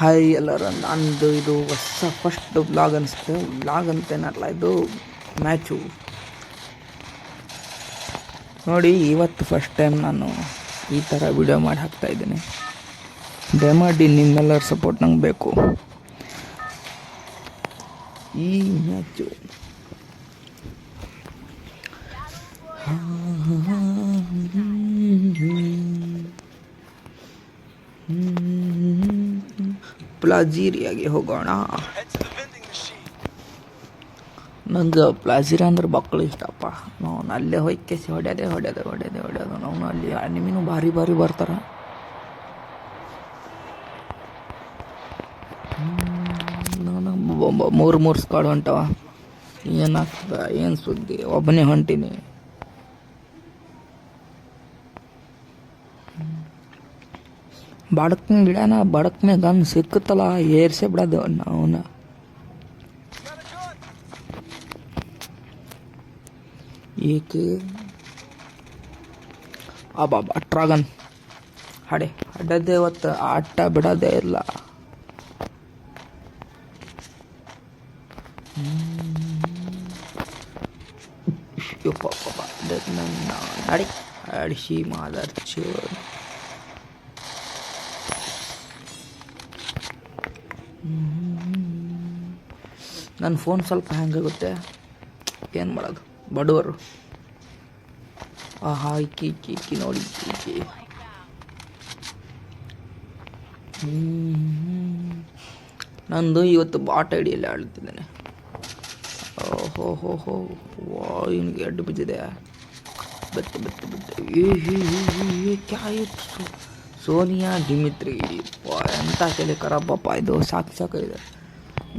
Hi ಎಲ್ಲರ, ನಂದು ಇದು ಫಸ್ಟ್ ವ್ಲಾಗ್ ಅನಿಸುತ್ತೆ. ವ್ಲಾಗ್ ಅಂತೇನಲ್ಲ, ಇದು ಮ್ಯಾಚು ನೋಡಿ. ಇವತ್ತು ಫಸ್ಟ್ ಟೈಮ್ ನಾನು ಈ ಥರ ವಿಡಿಯೋ ಮಾಡಿ ಹಾಕ್ತಾಯಿದ್ದೀನಿ. ದಯಮಾಡಿ ನಿಮ್ಮೆಲ್ಲರ ಸಪೋರ್ಟ್ ನಂಗೆ ಬೇಕು. ಈ ಮ್ಯಾಚು ಪ್ಲಾಜೀರಿಯಾಗೆ ಹೋಗೋಣ. ನಂಗೆ ಪ್ಲಾಜೀರಿಯಾ ಅಂದ್ರೆ ಮಕ್ಕಳು ಇಷ್ಟಪ್ಪ. ನಾವು ಅಲ್ಲೇ ಹೋಯ್ಕೆಸಿ ಹೊಡ್ಯೋದೆ ನಾವು ಅಲ್ಲಿ ಅನಿಮಿನೂ ಭಾರಿ ಬರ್ತಾರೆ. ನಾನು ಮೂರು ಸ್ಕ್ವಾಡ್ ಹೊಂಟವ. ಏನಾಗ್ತದ ಏನು ಸುದ್ದಿ, ಒಬ್ಬನೇ ಹೊಂಟೀನಿ. ಬಡಕ್ನ ಗಿಡನ ಬಡಕ್ನೆ ಗನ್ ಸಿಕ್ಕತ್ತಲ್ಲ, ಏರ್ಸೇ ಬಿಡೋದು ಅವನ್ನ. ಏಕೆ ಅಬ್ಬಾಬಾ ಟ್ರಾಗನ್ ಹಡದೆ ಇವತ್ತು ಆಟ ಬಿಡೋದೇ ಇಲ್ಲ. ನನ್ನ ಅಡಿಸಿ ಮಾದರ್ಚು. ನನ್ನ ಫೋನ್ ಸ್ವಲ್ಪ ಹ್ಯಾಂಗಾಗುತ್ತೆ, ಏನು ಮಾಡೋದು, ಬಡವರು. ಆಹಾ ಇಕ್ಕಿ ನೋಡಿ ಇಕ್ಕಿ. ನಂದು ಇವತ್ತು ಬಾಟ್ ಐಡಿಯಲ್ಲಿ ಆಡ್ತಿದ್ದೇನೆ. ಓಹೋ ಇವನಿಗೆ ಅಡ್ಡು ಬಿದ್ದಿದೆ. ಬತ್ತೆ ಕ್ಯಾಯಿತ್ತು ಸೋನಿಯಾ ಡಿಮಿತ್ರಿ. ಎಂಥ ಕೆಲೆ ಖರಾಬಪ್ಪ, ಇದು ಸಾಕಾಗಿದೆ.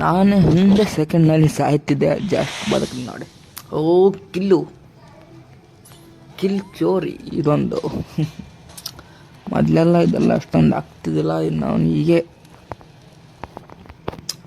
ನಾನು ಹಿಂದೆ ಸೆಕೆಂಡ್ನಲ್ಲಿ ಸಾಯ್ತಿದ್ದೆ, ಜಸ್ಟ್ ಬದುಕು ನೋಡಿ. ಕಿಲ್ ಚೋರಿ ಇದೊಂದು. ಮೊದಲೆಲ್ಲ ಇದೆಲ್ಲ ಅಷ್ಟೊಂದು ಆಗ್ತಿದ್ದಿಲ್ಲ. ಇನ್ನು ಅವನು ಹೀಗೆ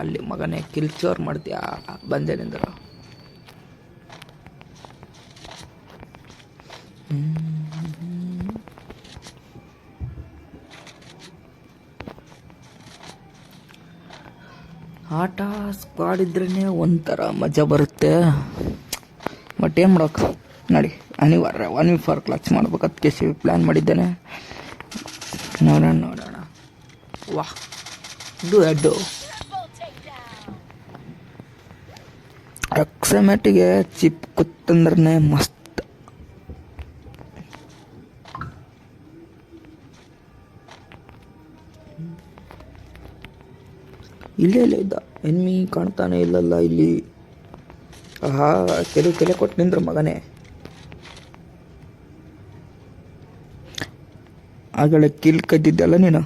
ಅಲ್ಲಿ ಮಗನೇ ಕಿಲ್ ಚೋರ್ ಮಾಡ್ತೀಯಾ, ಬಂದೇನಿಂದ್ರ. ಆಟ ಸ್ಕ್ವಾಡ್ ಇದ್ರೇ ಒಂಥರ ಮಜಾ ಬರುತ್ತೆ. ಬಟ್ ಏನು ಮಾಡೋಕೆ ನೋಡಿ, ಅನಿವಾರ್ಯ 1v4 ಕ್ಲಚ್ ಮಾಡ್ಬೇಕು. ಅದಕ್ಕೆ ಪ್ಲ್ಯಾನ್ ಮಾಡಿದ್ದೇನೆ. ನೋಡೋಣ. ವಾಹ್, ಇದು ಎಡ್ಡು ಎಕ್ಸಮೆಟಿಗೆ ಚಿಪ್ ಕೂತಂದ್ರೆ ಮಸ್ತ್. ಇಲ್ಲೇ ಇದ್ದ ಎನ್ಮಿ ಕಾಣ್ತಾನೆ ಇಲ್ಲಲ್ಲ ಇಲ್ಲಿ. ಆಹಾ ಕೆಲೆ ಕೊಟ್ಟು ನಿಂದ್ರು ಮಗನೇ. ಆಗಲೇ ಕಿಲ್ ಕದ್ದಿದ್ದಲ್ಲ ನೀನು.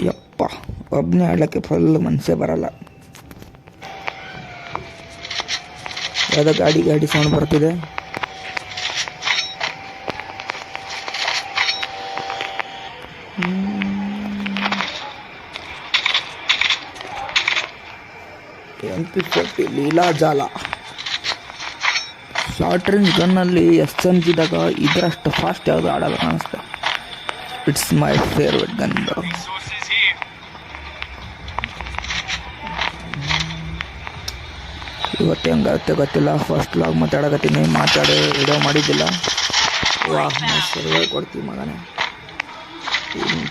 ಯಪ್ಪ, ಒಬ್ಬನೇ ಆಡಲಿಕ್ಕೆ ಫುಲ್ ಮನಸ್ಸೇ ಬರಲ್ಲ. ಯಾವುದೋ ಗಾಡಿ ಸೌಂಡ್ ಬರ್ತಿದೆ. MP40 ಲೀಲಾಜಾಲ. ಶಾರ್ಟ್ ರೇಂಜ್ ಗನ್ನಲ್ಲಿ SMGದಾಗ ಇದರಷ್ಟು ಫಾಸ್ಟ್ ಯಾವುದು ಆಡಲ್ಲ ಕಾಣಿಸ್ತಾ. It's my favourite gun. ಇವತ್ತು ಹೆಂಗಾಗುತ್ತೆ ಗೊತ್ತಿಲ್ಲ. ಫಸ್ಟ್ ಲಾಗ್ ಮಾತಾಡಕತ್ತೀನಿ, ಮಾತಾಡಿ ವಿಡಿಯೋ ಮಾಡಿದ್ದಿಲ್ಲ. ವಾಹ್, ಸರ್ವೇ ಕೊಡ್ತೀವಿ ಮಗನೇ.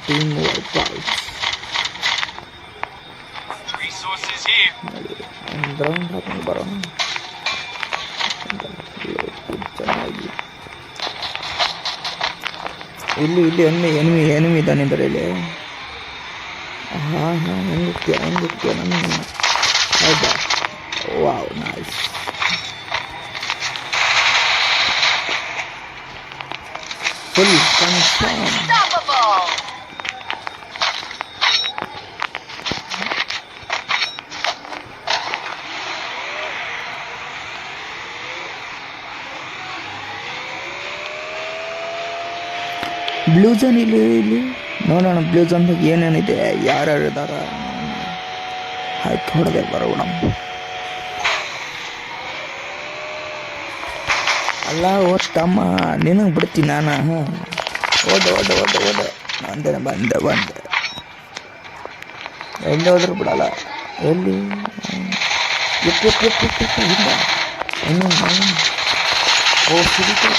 ಟೀಮ್ ವರ್ಕೌಟ್ ಗ್ರೌಂಡ್ ಹಾಕೊಂಡು ಬರೋಣ ಚೆನ್ನಾಗಿ. ಇಲ್ಲಿ ಎನಿಮಿ ಇದ್ದಾನಿದ್ದಾರೆ ಇಲ್ಲಿ. ಹೆಂಗುತ್ತೀಯ ನನ್ನ. ಹೌದಾ, wow, nice. Full confirm. Blue zone ಇಲ್ಲಿ ನೋಡೋಣ ಬ್ಲೂ ಝೋನ್ದಾಗ ಏನೇನಿದೆ, ಯಾರ್ಯಾರು ಇದಾರ. ಆಯ್ತು ಹೊಡೆದೆ ಬರೋಣ. ಅಲ್ಲ ತಮ್ಮ ನಿನಗೆ ಬಿಡ್ತೀನಿ ನಾನು. ಓಡು ಓಡು ಓಡು ಓಡು ಅಂದೇನೆ ಬಂದೆ ಎಲ್ಲಿ ಹೋದ್ರು ಬಿಡಲ್ಲ. ಎಲ್ಲಿ ಇಲ್ಲ ಓ ಸಿಡಿತು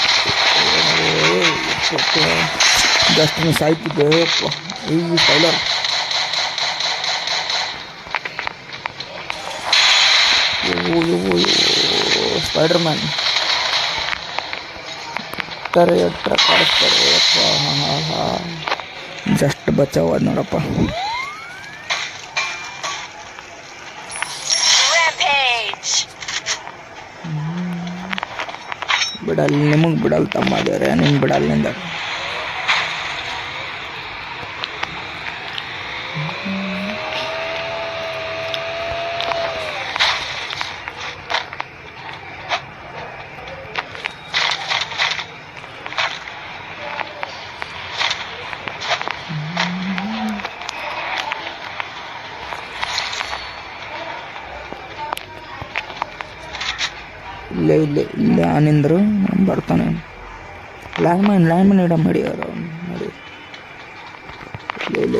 ಜಸ್ಟ್ ಮಿಸ್ ಆಯ್ತಿದ್ದೆ ಈ ಟೈಲರ್. ಸ್ಪೈಡರ್ ಮ್ಯಾನ್ ಎಟ್ರ ಕಾಡಿಸ್ತಾರೆ ಜಸ್ಟ್ ಬಚಾವ್ ನೋಡಪ್ಪ. ಬಿಡಲ್ಲ ನಿಮಗೆ ಬಿಡಲ್ಲ ತಮ್ಮ ದೇವ್ರೆ, ನಿಮ್ಗೆ ಬಿಡಲ್ಲ ನಿಂದ. ಇಲ್ಲೇ ಆನಿಂದ್ರು ಬರ್ತಾನೆ. ಲ್ಯಾಂಡ್ ಮೈನ್ ಇಡ ಮಾಡಿ ಅವರು ನೋಡಿ. ಇಲ್ಲ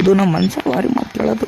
ಇದು ನಮ್ಮ ಮನ್ಸಾಗ ಭಾರಿ ಮಾತು ಕೇಳೋದು.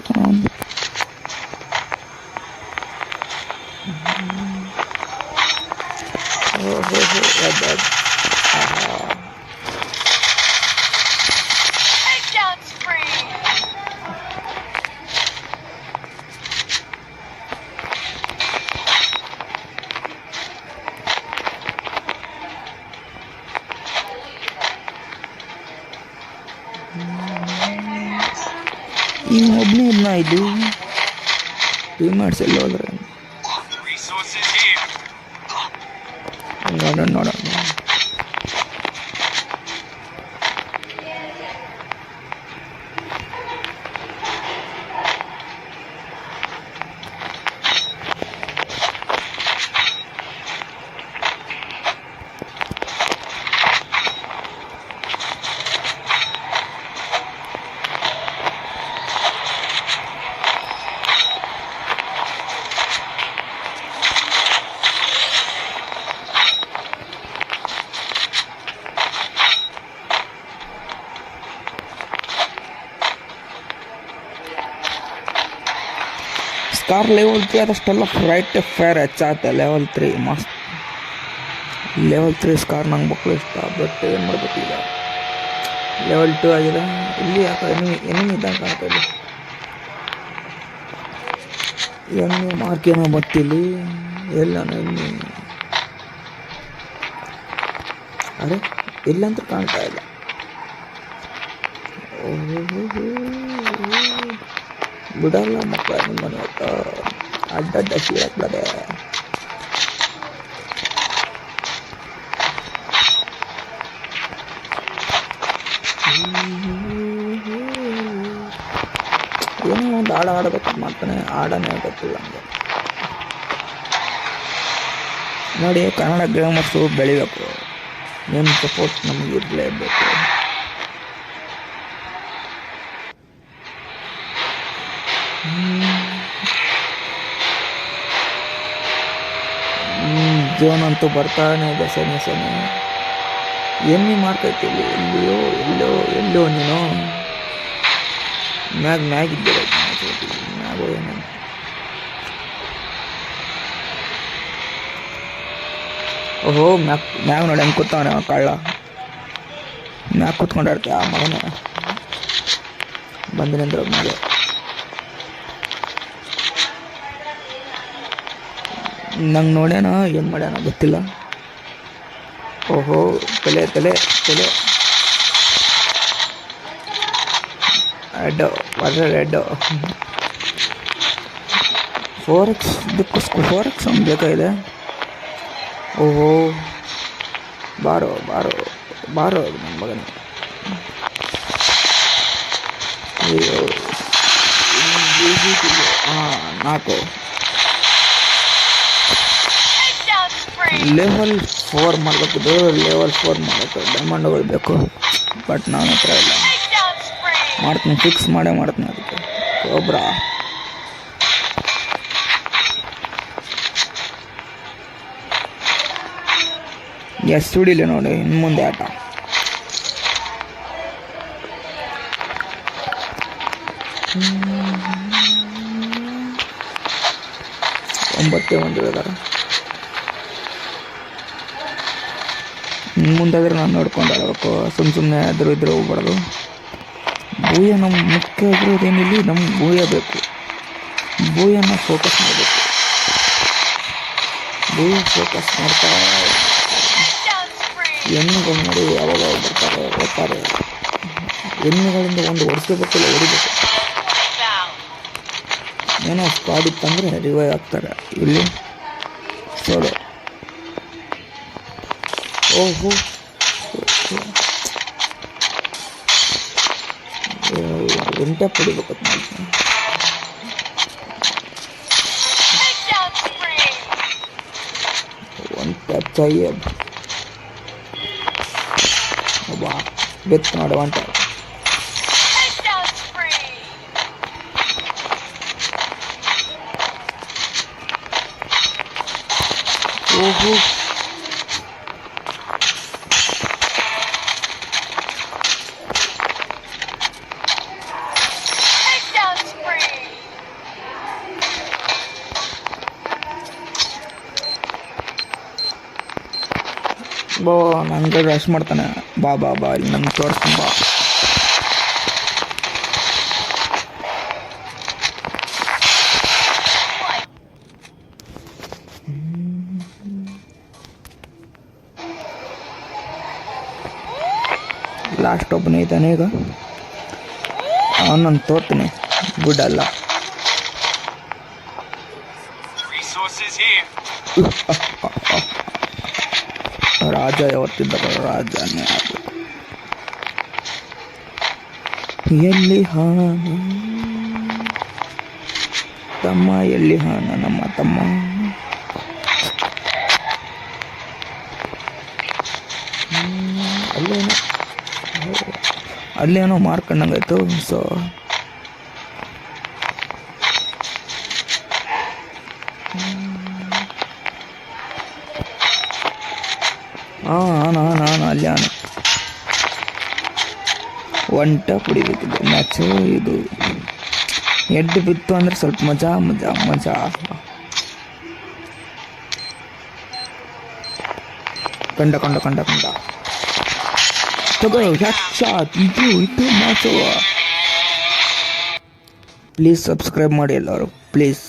ಈ ಒಬ್ಬನೇ ಇದನ್ನ ಇದು ಟೀಮ್ಮೇಟ್ಸ್ ಎಲ್ಲ ಹೋದ್ರೆ ನೋಡೋಣ. ಸ್ಕಾರ್ ಲೆವೆಲ್ 3 ಅದಷ್ಟೆಲ್ಲ ರೈಟ್ ಫೇರ್ ಹೆಚ್ಚಾಗುತ್ತೆ. ಲೆವೆಲ್ 3 ಮಸ್ತ್. ಲೆವೆಲ್ 3 ಸ್ಕಾರ್ ನಂಗೆ ಮಕ್ಕಳು ಇಷ್ಟ. ಬಟ್ ಏನು ಮಾಡ್ಬೇಕು ಈಗ, ಲೆವೆಲ್ 2 ಆಗಿದೆ. ಇಲ್ಲಿ ಯಾಕೆ ಎನಿಮಿ ಇದ್ದಂಗೆ ಕಾಣ್ತಾ ಇಲ್ಲಿ. ಎನಿಮಿ ಮಾರ್ಕ್ ಏನೋ ಗೊತ್ತಿಲ್ಲಿ ಎಲ್ಲ ಎನಿಮಿ. ಅರೆ ಇಲ್ಲಂತ ಕಾಣ್ತಾ ಇಲ್ಲ. ಬಿಡಲ್ಲ ಮಕ್ಕಳ ನಿಮ್ಮನೆ ಅಡ್ಡಡ್ಡ ಸೀಳಕ್ಬಿಡದೆ. ಏನೋ ಒಂದು ಆಡಬೇಕು ಮಾಡ್ತಾನೆ, ಆಡನೇ ಗೊತ್ತಿಲ್ಲ ಹಂಗೆ ನೋಡಿ. ಕನ್ನಡ ಗೇಮರ್ಸು ಬೆಳಿಬೇಕು, ನಿಮ್ಮ ಸಪೋರ್ಟ್ ನಮಗೆ ಇರಲೇಬೇಕು. ಜೋನ್ ಅಂತೂ ಬರ್ತಾನೆ ಇದೆ ಸನಿ. ಎಮ್ಮಿ ಮಾಡ್ತೈತಿ ಎಲ್ಲೋ ನೀನು ಮ್ಯಾಗಿದ್ದೆ ಮ್ಯಾಗೋ ಏನೋ. ಓಹೋ ಮ್ಯಾಗ ನೋಡಿ ಹೆಂಗೆ ಕೂತಾವನೆ ಕಳ್ಳ. ಮ್ಯಾಗ ಕೂತ್ಕೊಂಡಾಡ್ತೀಯ ಆ ಮಗನ. ಬಂದಿನಿಂದ್ರ ಮ್ಯಾಗೆ ನಂಗೆ ನೋಡ್ಯಾನ, ಏನು ಮಾಡ್ಯಾನ ಗೊತ್ತಿಲ್ಲ. ಓಹೋ ತಲೆ ರೆಡ್ಡು ರೆಡ್ಡು 4x ಇದಕ್ಕೂ 4x ಒಂದು ಬೇಕಾಗಿದೆ. ಓಹೋ ಬಾರೋ ನನ್ನ ಮಗನ. ಹಾಂ 4 ಲೆವೆಲ್ 4 ಮಾಡಬೇಕಿದ್ದು, ಲೆವೆಲ್ 4 ಮಾಡೋಕ್ಕೆ ಡೈಮಂಡ್ಗಳು ಬೇಕು. ಬಟ್ ನನ್ನ ಹತ್ರ ಇಲ್ಲ. ಮಾಡ್ತೀನಿ, ಫಿಕ್ಸ್ ಮಾಡೇ ಮಾಡ್ತೀನಿ ಅದಕ್ಕೆ. ಕೋಬ್ರಾ ಎಷ್ಟು ಹಿಡಿಲಿ ನೋಡಿ, ಇನ್ನು ಮುಂದೆ ಆಟ. ಒಂಬತ್ತೇ ಒಂದು ಹೇಳಿದಾರೆ. ಮುಂದಾದ್ರೆ ನಾನು ನೋಡ್ಕೊಂಡು ಆಡಬೇಕು. ಸುಮ್ಮನೆ ಇದ್ರೆ ಹೋಗ್ಬಾರ್ದು. ಭೂಯ ನಮ್ಮ ಮುಖ್ಯ ಆಗಿರೋದೇನಿಲ್ಲ, ನಮ್ಗೆ ಭೂಯ ಬೇಕು. ಭೂಯನ ಫೋಕಸ್ ಮಾಡಬೇಕು. ಭೂಯ ಫೋಕಸ್ ಮಾಡ್ತಾ ಎಣ್ಣೆಗಳು ನೋಡಿ ಯಾವಾಗ ಬರ್ತಾರೆ. ಎಣ್ಣೆಗಳಿಂದ ಒಂದು ಹೊಡಿಸ್ಕೋಬೇಕಿಲ್ಲ, ಹೊಡಿಬೇಕು. ಏನೋ ಸ್ಕ್ವಾಡ್ ಇತ್ತಂದರೆ ರಿವೈವ್ ಆಗ್ತಾರೆ. ಇಲ್ಲಿ ಸೋಲೋ. ಓಹೋ, ಎಂಟೆ ಪಡಿಬೇಕು. ಒನ್ ಟ್ಯಾಪ್ चाहिए. वाह, बेस्ट नॉट वन टैप. ओहो, ಬೋ ನನಗೆ ರಶ್ ಮಾಡ್ತಾನೆ. ಬಾ ಬಾ ಬಾ, ಇಲ್ಲಿ ನಂಗೆ ತೋರಿಸ್ತೀನಿ ಬಾ. ಲಾಸ್ಟ್ ಒಬ್ಬನೇ ಇದ್ದಾನೆ ಈಗ, ಅವನನ್ನು ತೋರ್ತೀನಿ. ಬಿಡಲ್ಲ. ರಾಜ ಯಾವತ್ತಿದ್ದ ರಾಜನೇ ಅದು. ಎಲ್ಲಿ ಹಾನ ತಮ್ಮ, ಎಲ್ಲಿ ಹಾನ ನಮ್ಮ ತಮ್ಮ. ಅಲ್ಲೇನೋ ಮಾರ್ಕೊಂಡಂಗಾಯ್ತು. ಸೊ ನಾನು ಅಲ್ಲಿ ಒಂಟ ಕುಡಿಬೇಕಿದೆ ಮ್ಯಾಚು. ಇದು ಎಡ್ಡು ಬಿತ್ತು ಅಂದರೆ ಸ್ವಲ್ಪ ಮಜಾ ಮಜಾ ಮಜಾ. ಕಂಡ ತಗೋ ಶಾಟ್. ಇದು ಮ್ಯಾಚು. ಪ್ಲೀಸ್ ಸಬ್ಸ್ಕ್ರೈಬ್ ಮಾಡಿ ಎಲ್ಲರೂ, ಪ್ಲೀಸ್.